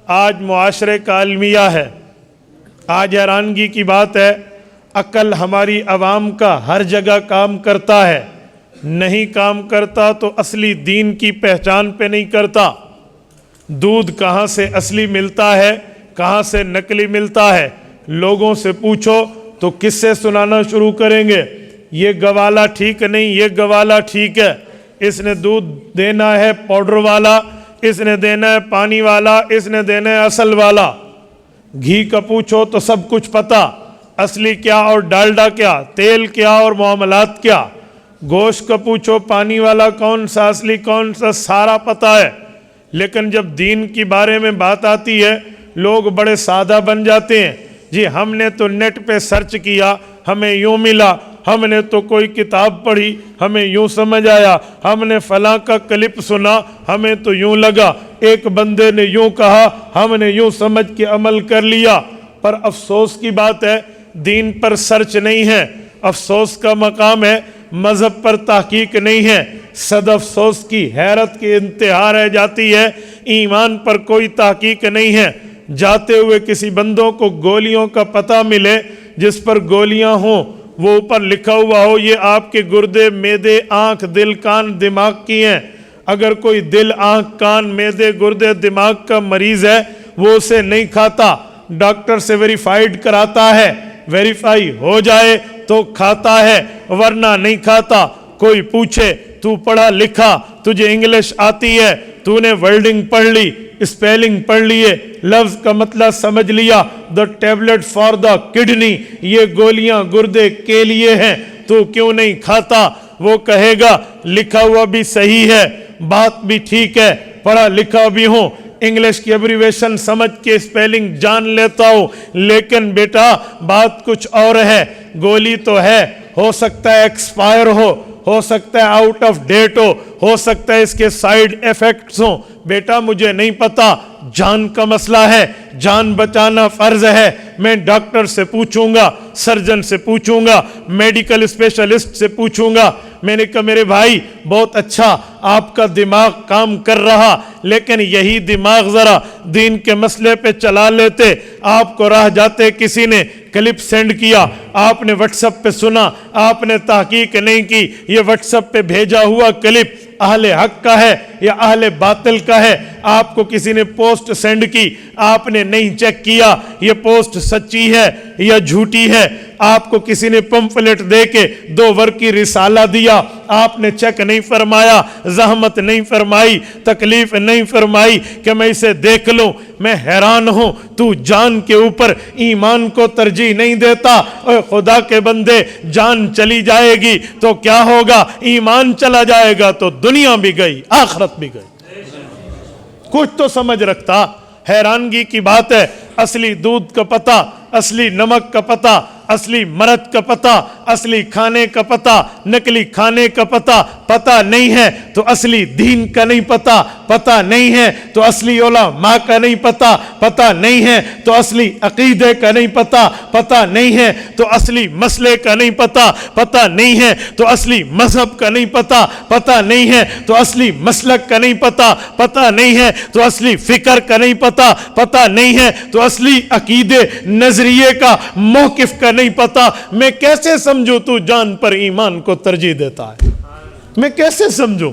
آج معاشرے کا المیہ ہے۔ آج حیرانگی کی بات ہے، عقل ہماری عوام کا ہر جگہ کام کرتا ہے، نہیں کام کرتا تو اصلی دین کی پہچان پہ نہیں کرتا۔ دودھ کہاں سے اصلی ملتا ہے، کہاں سے نقلی ملتا ہے، لوگوں سے پوچھو تو کس سے سنانا شروع کریں گے؟ یہ گوالا ٹھیک نہیں، یہ گوالا ٹھیک ہے، اس نے دودھ دینا ہے پاؤڈر والا، اس نے دینا ہے پانی والا، اس نے دینا ہے اصل والا۔ گھی کا پوچھو تو سب کچھ پتہ، اصلی کیا اور ڈالڈا کیا، تیل کیا اور معاملات کیا۔ گوشت کا پوچھو پانی والا کون سا، اصلی کون سا، سارا پتہ ہے۔ لیکن جب دین کی بارے میں بات آتی ہے لوگ بڑے سادہ بن جاتے ہیں۔ جی ہم نے تو نیٹ پہ سرچ کیا، ہمیں یوں ملا، ہم نے تو کوئی کتاب پڑھی، ہمیں یوں سمجھ آیا، ہم نے فلاں کا کلپ سنا، ہمیں تو یوں لگا، ایک بندے نے یوں کہا، ہم نے یوں سمجھ کے عمل کر لیا۔ پر افسوس کی بات ہے دین پر سرچ نہیں ہے، افسوس کا مقام ہے، مذہب پر تحقیق نہیں ہے۔ صد افسوس کی حیرت کی انتہا رہ جاتی ہے، ایمان پر کوئی تحقیق نہیں ہے۔ جاتے ہوئے کسی بندوں کو گولیوں کا پتہ ملے، جس پر گولیاں ہوں وہ اوپر لکھا ہوا ہو یہ آپ کے گردے، معدے، آنکھ، دل، کان، دماغ کی ہیں۔ اگر کوئی دل، آنکھ، کان، معدے، گردے، دماغ کا مریض ہے وہ اسے نہیں کھاتا، ڈاکٹر سے ویریفائیڈ کراتا ہے، ویریفائی ہو جائے تو کھاتا ہے ورنہ نہیں کھاتا۔ کوئی پوچھے تو پڑھا لکھا، تجھے انگلش آتی ہے، تو نے ورڈنگ پڑھ لی، اسپیلنگ پڑھ لیے، لفظ کا مطلب سمجھ لیا، the tablet for the kidney، یہ گولیاں گردے کے لیے ہیں، تو کیوں نہیں کھاتا؟ وہ کہے گا لکھا ہوا بھی صحیح ہے، بات بھی ٹھیک ہے، پڑھا لکھا بھی ہوں، انگلش کی ایبریویشن سمجھ کے اسپیلنگ جان لیتا ہوں، لیکن بیٹا بات کچھ اور ہے۔ گولی تو ہے، ہو سکتا ہے ایکسپائر ہو سکتا ہے آؤٹ آف ڈیٹ ہو سکتا ہے اس کے سائیڈ ایفیکٹس ہوں، بیٹا مجھے نہیں پتا، جان کا مسئلہ ہے، جان بچانا فرض ہے۔ میں ڈاکٹر سے پوچھوں گا، سرجن سے پوچھوں گا، میڈیکل اسپیشلسٹ سے پوچھوں گا۔ میں نے کہا میرے بھائی بہت اچھا آپ کا دماغ کام کر رہا، لیکن یہی دماغ ذرا دین کے مسئلے پہ چلا لیتے۔ آپ کو راہ جاتے کسی نے کلپ سینڈ کیا، آپ نے واٹس ایپ پہ سنا، آپ نے تحقیق نہیں کی، یہ واٹس ایپ پہ بھیجا ہوا کلپ اہل حق کا ہے یا اہل باطل کا ہے؟ آپ کو کسی نے پوسٹ سینڈ کی، آپ نے نہیں چیک کیا یہ پوسٹ سچی ہے یا جھوٹی ہے۔ آپ کو کسی نے پمفلٹ دے کے 2 ورق کی رسالہ دیا، آپ نے چیک نہیں فرمایا، زحمت نہیں فرمائی، تکلیف نہیں فرمائی کہ میں اسے دیکھ لوں۔ میں حیران ہوں تو جان کے اوپر ایمان کو ترجیح نہیں دیتا۔ اے خدا کے بندے، جان چلی جائے گی تو کیا ہوگا؟ ایمان چلا جائے گا تو دنیا بھی گئی، آخرت بھی گئی۔ کچھ تو سمجھ رکھتا۔ حیرانگی کی بات ہے، اصلی دودھ کا پتہ، اصلی نمک کا پتہ، اصلی مرد کا پتہ، اصلی کھانے کا پتہ، نقلی کھانے کا پتہ نہیں ہے تو اصلی دین کا نہیں پتہ نہیں ہے تو اصلی علماء کا نہیں پتہ نہیں ہے تو اصلی عقیدے کا نہیں پتہ نہیں ہے تو اصلی مسئلے کا نہیں پتہ نہیں ہے تو اصلی مذہب کا نہیں پتہ نہیں ہے تو اصلی مسلک کا نہیں پتہ نہیں ہے تو اصلی فکر کا نہیں پتہ نہیں ہے تو اصلی عقیدے نظریے کا موقف کا نہیں پتا۔ میں کیسے سمجھوں تو جان پر ایمان کو ترجیح دیتا ہے؟ میں کیسے سمجھوں؟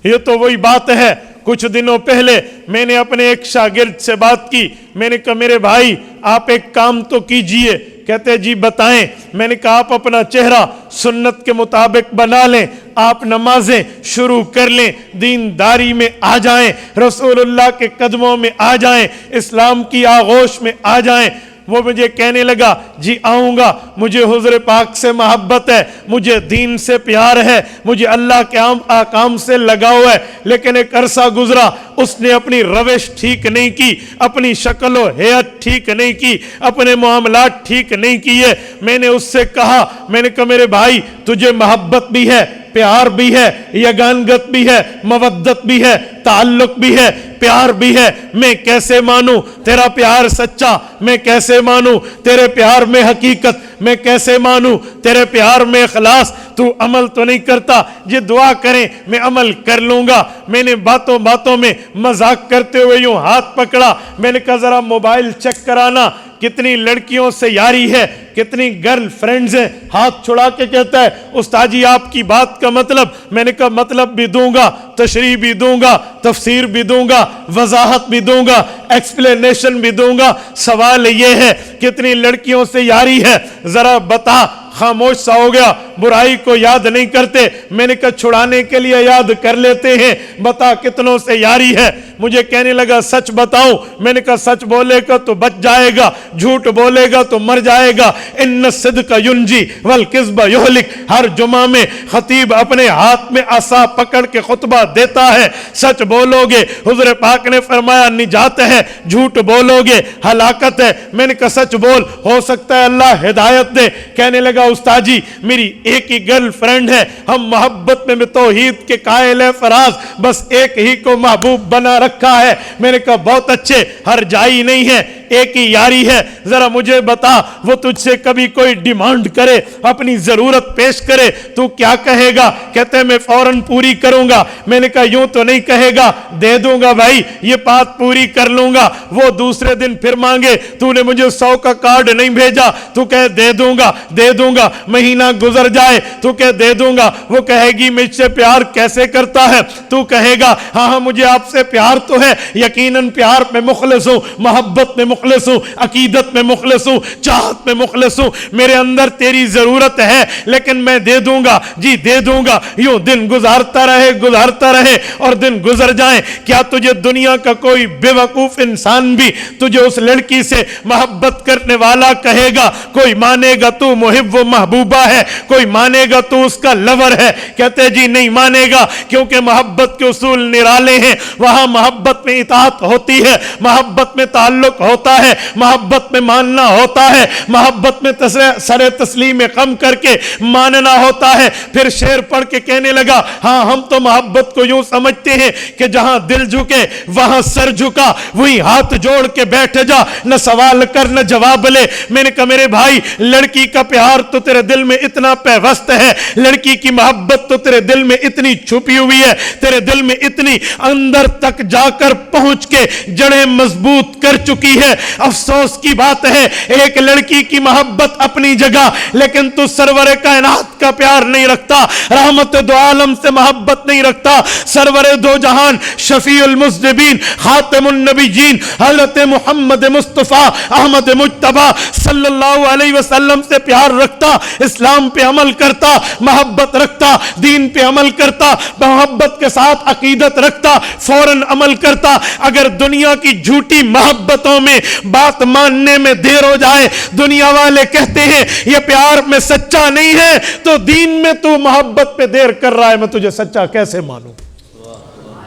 یہ تو وہی بات ہے، کچھ دنوں پہلے میں نے اپنے ایک شاگرد سے بات کی، میں نے کہا میرے بھائی آپ ایک کام تو کیجئے۔ کہتے جی بتائیں۔ میں نے کہا آپ اپنا چہرہ سنت کے مطابق بنا لیں، آپ نمازیں شروع کر لیں، دینداری میں آ جائیں، رسول اللہ کے قدموں میں آ جائیں، اسلام کی آغوش میں آ جائیں۔ وہ مجھے کہنے لگا جی آؤں گا، مجھے حضور پاک سے محبت ہے، مجھے دین سے پیار ہے، مجھے اللہ کے احکام سے لگاؤ ہے، لیکن ایک عرصہ گزرا، اس نے اپنی روش ٹھیک نہیں کی، اپنی شکل و ہیئت ٹھیک نہیں کی، اپنے معاملات ٹھیک نہیں کیے۔ میں نے اس سے کہا، میں نے کہا میرے بھائی تجھے محبت بھی ہے، پیار بھی ہے, یگانگت بھی ہے, مودت بھی ہے, تعلق بھی ہے, پیار بھی ہے. میں کیسے مانوں تیرا پیار سچا, میں کیسے مانوں تیرے پیار میں حقیقت, میں کیسے مانوں تیرے پیار میں اخلاص. تو عمل تو نہیں کرتا, یہ دعا کریں میں عمل کر لوں گا. میں نے باتوں باتوں میں مذاق کرتے ہوئے یوں ہاتھ پکڑا, میں نے کہا ذرا موبائل چیک کرانا, کتنی لڑکیوں سے یاری ہے, کتنی گرل فرینڈز ہیں. ہاتھ چھڑا کے کہتا ہے استاد جی آپ کی بات کا مطلب. میں نے کہا مطلب بھی دوں گا, تشریح بھی دوں گا, تفسیر بھی دوں گا, وضاحت بھی دوں گا, ایکسپلینیشن بھی دوں گا. سوال یہ ہے کتنی لڑکیوں سے یاری ہے ذرا بتا. خاموش سا ہو گیا, برائی کو یاد نہیں کرتے. میں نے کہا چھڑانے کے لیے یاد کر لیتے ہیں, بتا کتنوں سے یاری ہے. مجھے کہنے لگا سچ بتاؤں. میں نے کہا سچ بولے گا تو بچ جائے گا, جھوٹ بولے گا تو مر جائے گا. ان الصدق ینجی والکذب یہلک. ہر جمعہ میں خطیب اپنے ہاتھ میں عصا پکڑ کے خطبہ دیتا ہے. سچ بولو گے حضور پاک نے فرمایا نجات ہے, جھوٹ بولو گے ہلاکت ہے. میں نے کہا سچ بول, ہو سکتا ہے اللہ ہدایت دے. کہنے لگا استاد جی میری ایک ہی گرل فرینڈ ہے, ہم محبت میں توحید کے قائل ہیں فراز, بس ایک ہی کو محبوب بنا رکھا ہے. میں نے کہا بہت اچھے, ہر جائی نہیں ہے, ایک ہی یاری ہے. ذرا مجھے بتا وہ تجھ سے کبھی کوئی ڈیمانڈ کرے, اپنی ضرورت پیش کرے, تو کیا کہے گا؟ کہتے ہیں میں فوراً پوری کروں گا. میں نے کہا یوں تو نہیں کہے گا دے دوں گا بھائی, یہ بات پوری کر لوں گا. وہ دوسرے دن پھر مانگے, تو نے مجھے 100 کا کارڈ نہیں بھیجا, تو کہے دے دوں گا دے دوں گا. مہینہ گزر جائے تو کہے دے دوں گا. وہ کہے گی مجھ سے پیار کیسے کرتا ہے, تو کہے گا ہاں ہاں مجھے آپ سے پیار تو ہے, یقیناً پیار میں مخلص ہوں, محبت میں مخلص ہوں, عقیدت میں مخلص ہوں, چاہت میں مخلص ہوں. میرے اندر تیری ضرورت ہے لیکن میں دے دوں گا, جی دے دوں گا. یوں دن گزارتا رہے اور دن گزر جائیں. کیا تجھے دنیا کا کوئی بے وقوف انسان بھی تجھے اس لڑکی سے محبت کرنے والا کہے گا؟ کوئی مانے گا تو محب و محبوبہ ہے, کوئی مانے گا تو اس کا لور ہے؟ کہتے جی نہیں مانے گا, کیونکہ محبت کے اصول نرالے ہیں. وہاں محبت میں اطاعت ہوتی ہے, محبت میں تعلق ہوتا ہے, محبت میں ماننا ہوتا ہے, محبت میں سر تسلیم خم کر کے ماننا ہوتا ہے. پھر شعر پڑھ کے کہنے لگا ہاں ہم تو محبت کو یوں سمجھتے ہیں کہ جہاں دل جھکے وہاں سر جھکا, وہی ہاتھ جوڑ کے بیٹھ جا, نہ سوال کر نہ جواب لے. میں نے کہا میرے بھائی لڑکی کا پیار تو تیرے دل میں اتنا پیوست ہے, لڑکی کی محبت تو تیرے دل میں اتنی چھپی ہوئی ہے, تیرے دل میں اتنی اندر تک جا کر پہنچ کے جڑیں مضبوط کر چکی ہے. افسوس کی بات ہے ایک لڑکی کی محبت اپنی جگہ, لیکن تو سرور کائنات کا پیار نہیں رکھتا, رحمت دو عالم سے محبت نہیں رکھتا, سرور دو جہان شفیع المذنبین خاتم النبیین حضرت محمد مصطفیٰ احمد مجتبی صلی اللہ علیہ وسلم سے پیار رکھتا, اسلام پہ عمل کرتا, محبت رکھتا, دین پہ عمل کرتا, محبت کے ساتھ عقیدت رکھتا, فوراً عمل کرتا. اگر دنیا کی جھوٹی محبتوں میں بات ماننے میں دیر ہو جائے, دنیا والے کہتے ہیں یہ پیار میں سچا نہیں ہے, تو دین میں تو محبت پہ دیر کر رہا ہے, میں تجھے سچا کیسے مانوں؟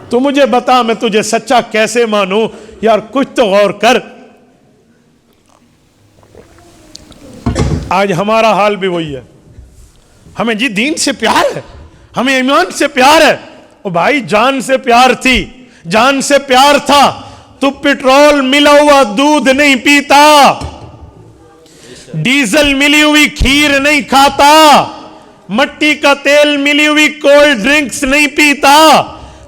تو مجھے بتا میں تجھے سچا کیسے مانوں؟ یار کچھ تو غور کر. آج ہمارا حال بھی وہی ہے, ہمیں جی دین سے پیار ہے, ہمیں ایمان سے پیار ہے. او بھائی جان سے پیار تھی, جان سے پیار تھا تو پٹرول ملا ہوا دودھ نہیں پیتا, ڈیزل ملی ہوئی کھیر نہیں کھاتا, مٹی کا تیل ملی ہوئی کولڈ ڈرنکس نہیں پیتا.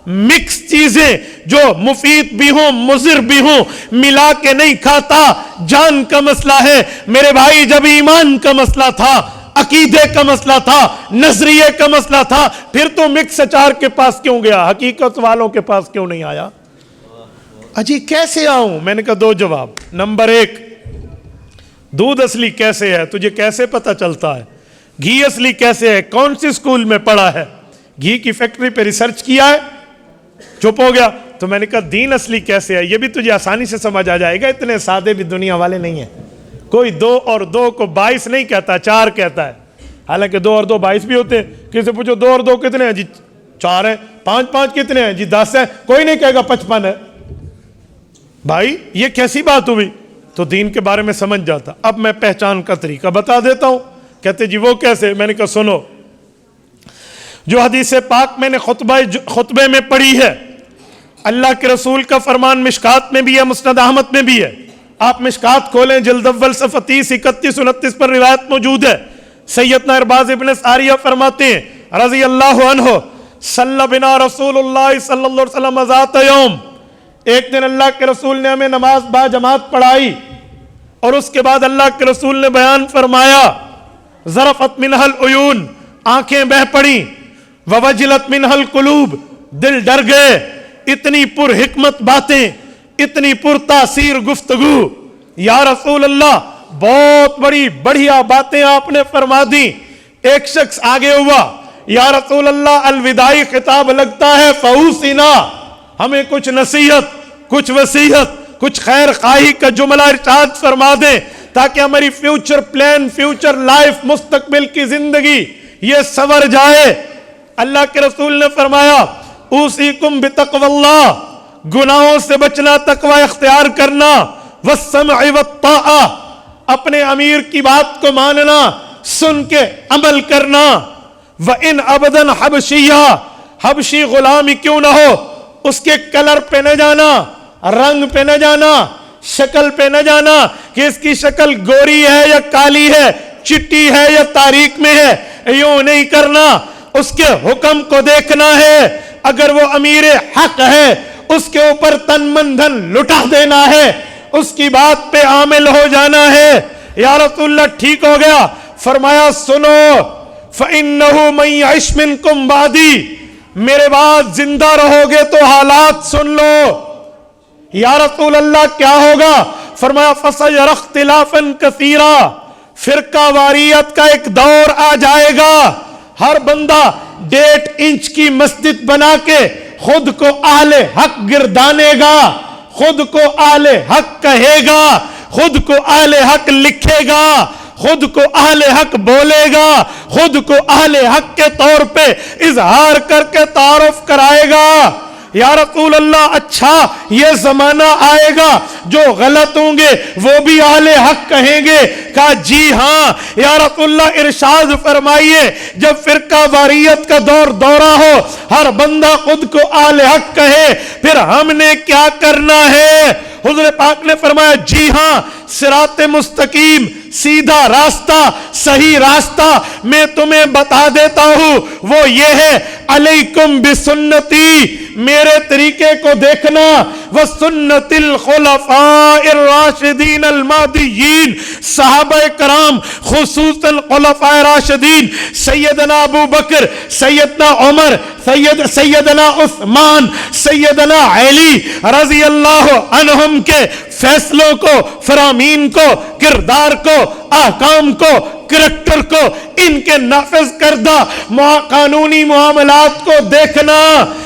مکس چیزیں جو مفید بھی ہوں مضر بھی ہوں ملا کے نہیں کھاتا. جان کا مسئلہ ہے میرے بھائی. جب ایمان کا مسئلہ تھا, عقیدے کا مسئلہ تھا, نظریے کا مسئلہ تھا, پھر تو مکس اچار کے پاس کیوں گیا, حقیقت والوں کے پاس کیوں نہیں آیا؟ اجی کیسے آؤں؟ میں نے کہا دو جواب. نمبر ایک, دودھ اصلی کیسے ہے تجھے کیسے پتا چلتا ہے؟ گھی اصلی کیسے ہے کون سی اسکول میں پڑھا ہے؟ گھی کی فیکٹری پہ ریسرچ کیا ہے؟ چپ ہو گیا. تو میں نے کہا دین اصلی کیسے ہے؟ یہ بھی تجھے آسانی سے سمجھ آ جائے گا, اتنے سادے بھی دنیا والے نہیں ہیں. کوئی 2 اور 2 کو 22 نہیں کہتا, 4 کہتا ہے. حالانکہ 2 اور 2 22 بھی ہوتے ہیں. کسی سے پوچھو 2 اور 2 کتنے ہیں؟ جی 4 ہیں. 5 5 کتنے ہیں؟ جی 10 ہیں. کوئی نہیں کہے گا 55 ہے. بھائی یہ کیسی بات ہوئی؟ تو دین کے بارے میں سمجھ جاتا. اب میں پہچان کا طریقہ بتا دیتا ہوں. کہتے جی وہ کیسے؟ میں نے کہا سنو, جو حدیث پاک میں نے خطبے میں پڑھی ہے، اللہ کے رسول کا فرمان مشکات میں بھی ہے، مسند احمد میں بھی ہے. آپ مشکات کھولیں، جلد اول صفحہ 30 31 29 پر روایت موجود ہے. سیدنا ارباز ابن ساریہ فرماتے ہیں رضی اللہ عنہ، صلی بنا رسول اللہ صلی اللہ علیہ وسلم ذات یوم، ایک دن اللہ کے رسول نے ہمیں نماز با جماعت پڑھائی، اور اس کے بعد اللہ کے رسول نے بیان فرمایا، ذرفت منہ العیون، آنکھیں بہ پڑیں، ووجلت منہ القلوب، دل ڈر گئے. اتنی پر حکمت باتیں، اتنی پر تاثیر گفتگو، یا رسول اللہ بہت بڑی بڑھیا باتیں آپ نے فرما دی. ایک شخص آگے ہوا، یا رسول اللہ الوداعی خطاب لگتا ہے، فاوصنا، ہمیں کچھ نصیحت، کچھ وصیت، کچھ خیر خواہی کا جملہ ارشاد فرما دیں تاکہ ہماری فیوچر پلان، فیوچر لائف، مستقبل کی زندگی یہ سنور جائے. اللہ کے رسول نے فرمایا، اوصیکم بتقوی اللہ، گناہوں سے بچنا، تقوی اختیار کرنا، والسمع والطاعہ، اپنے امیر کی بات کو ماننا، سن کے عمل کرنا. وَإِنْ عَبْدًا حَبْشِيًّا، حبشی غلامی کیوں نہ ہو، اس کے کلر پہ نہ جانا، رنگ پہ نہ جانا، شکل پہ نہ جانا کہ اس کی شکل گوری ہے یا کالی ہے، چٹی ہے یا تاریک میں ہے، یوں نہیں کرنا. اس کے حکم کو دیکھنا ہے. اگر وہ امیر حق ہے، اس کے اوپر تن من دھن لٹا دینا ہے، اس کی بات پہ عامل ہو جانا ہے. یا رسول اللہ ٹھیک ہو گیا. فرمایا سنو، فَإِنَّهُ مَن يَعِشْ مِنكُم بَعْدِي، میرے بعد زندہ رہو گے تو حالات سن لو. یا رسول اللہ کیا ہوگا؟ فرمایا فَسَيَرَى اخْتِلَافًا كَثِيرًا، فرقہ واریت کا ایک دور آ جائے گا. ہر بندہ 1.5 انچ کی مسجد بنا کے خود کو اہل حق گردانے گا، خود کو اہل حق کہے گا، خود کو اہل حق لکھے گا، خود کو اہل حق بولے گا، خود کو اہل حق کے طور پہ اظہار کر کے تعارف کرائے گا. یا رسول اللہ اچھا یہ زمانہ آئے گا جو غلط ہوں گے وہ بھی اہل حق کہیں گے؟ کہا جی ہاں. یا رسول اللہ ارشاد فرمائیے، جب فرقہ واریت کا دورہ ہو، ہر بندہ خود کو اہل حق کہے، پھر ہم نے کیا کرنا ہے؟ حضور پاک نے فرمایا جی ہاں، صراط مستقیم، سیدھا راستہ، صحیح راستہ میں تمہیں بتا دیتا ہوں. وہ یہ ہے، علیکم بسنتی، میرے طریقے کو دیکھنا، وسنت الخلفاء الراشدین المہدیین، صحابہ کرام خصوصاً خلفاء راشدین، سیدنا ابو بکر، سیدنا عمر، سیدنا عثمان، سیدنا علی رضی اللہ عنہم کے فیصلوں کو، فرامین کو، کردار کو، احکام کو، کریکٹر کو، ان کے نافذ کردہ قانونی معاملات کو دیکھنا.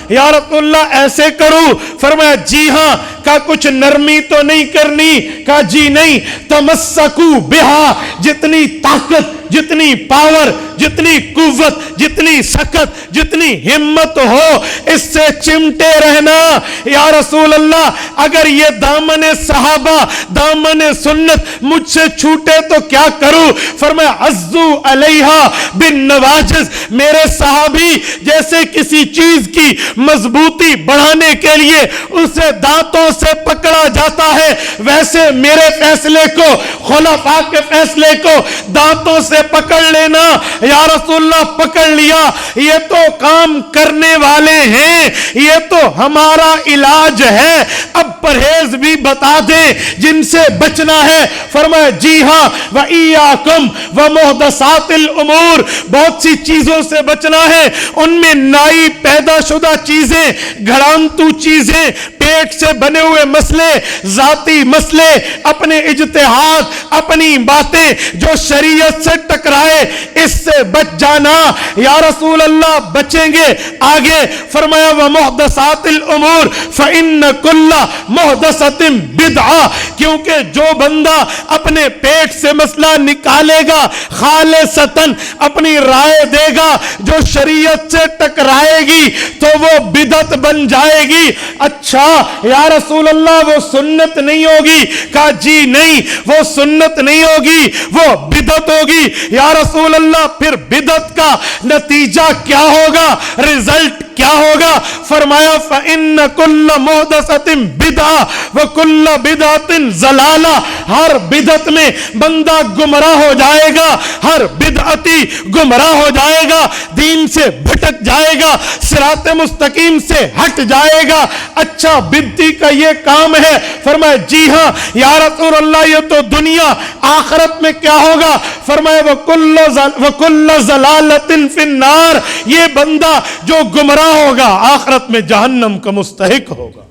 یا رسول اللہ ایسے کروں؟ فرمایا جی ہاں. کہا کچھ نرمی تو نہیں کرنی؟ کہا جی نہیں. تمسکو بہا، جتنی طاقت، جتنی پاور، جتنی قوت، جتنی سخت، جتنی ہمت ہو اس سے چمٹے رہنا. یا رسول اللہ اگر یہ دامن صحابہ، دامن سنت مجھ سے چھوٹے تو کیا کروں؟ فرمایا عزو علیہا بالنواجذ، میرے صحابی جیسے کسی چیز کی مضبوطی بڑھانے کے لیے اسے دانتوں سے پکڑا جاتا ہے، ویسے میرے فیصلے کو، خلفاء کے فیصلے کو دانتوں سے پکڑ لینا. یا رسول اللہ پکڑ لیا، یہ تو کام کرنے والے ہیں، یہ تو ہمارا علاج ہے، اب پرہیز بھی بتا دیں جن سے بچنا ہے. فرمایا جی ہاں، وَإِيَّاكُمْ وَمُحْدَثَاتِ الْأُمُورِ، بہت سی چیزوں سے بچنا ہے، ان میں نئی پیدا شدہ چیزیں، گھڑانتو چیزیں، پیٹ سے بنے ہوئے مسئلے، ذاتی مسئلے، اپنے اجتہاد، اپنی باتیں جو شریعت سے ٹکرائے، اس سے بچ جانا. یا رسول اللہ بچیں گے. آگے فرمایا وَمُحْدَثَاتِ الْأُمُورِ فَإِنَّ كُلَّ مُحْدَثَةٍ بِدْعَةٍ، کیونکہ جو بندہ اپنے پیٹ سے مسئلہ نکالے گا، خالصتاً اپنی رائے دے گا جو شریعت سے ٹکرائے گی تو وہ بدعت بن جائے گی. اچھا یا رسول اللہ وہ سنت نہیں ہوگی؟ کہا جی نہیں وہ سنت نہیں ہوگی وہ بدعت ہوگی. یا رسول اللہ پھر بدعت کا نتیجہ کیا ہوگا، رزلٹ کیا ہوگا؟ فرمایا فَإِنَّ كُلَّ مُحْدَثَةٍ بِدْعَةٍ وَكُلَّ بِدْعَةٍ ضَلَالَةٍ. ہر بدعت میں بندہ گمراہ ہو جائے گا، ہر بدعتی گمراہ ہو جائے گا، دین سے بھٹک جائے گا، صراط مستقیم سے ہٹ جائے گا. اچھا بدعتی کا یہ کام ہے؟ فرمایا جی ہاں یا رسول اللہ یہ تو دنیا، آخرت میں کیا ہوگا؟ فرمایا وَكُلَّ ضَلَالَةٍ فِي النَّارِ. یہ بندہ جو گمراہ ہوگا آخرت میں جہنم کا مستحق ہوگا.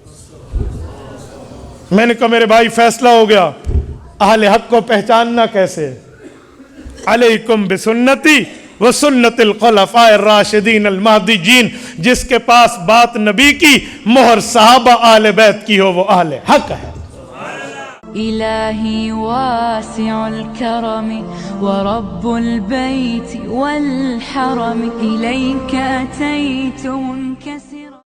میں نے کہا میرے بھائی فیصلہ ہو گیا، اہل حق کو پہچاننا کیسے؟ علیکم بسنتی وسنت الخلفاء الراشدین المہدیین. جس کے پاس بات نبی کی مہر صحابہ آل بیت کی ہو وہ اہل حق ہے. إلهي واسع الكرم ورب البيت والحرم إليك أتيت منك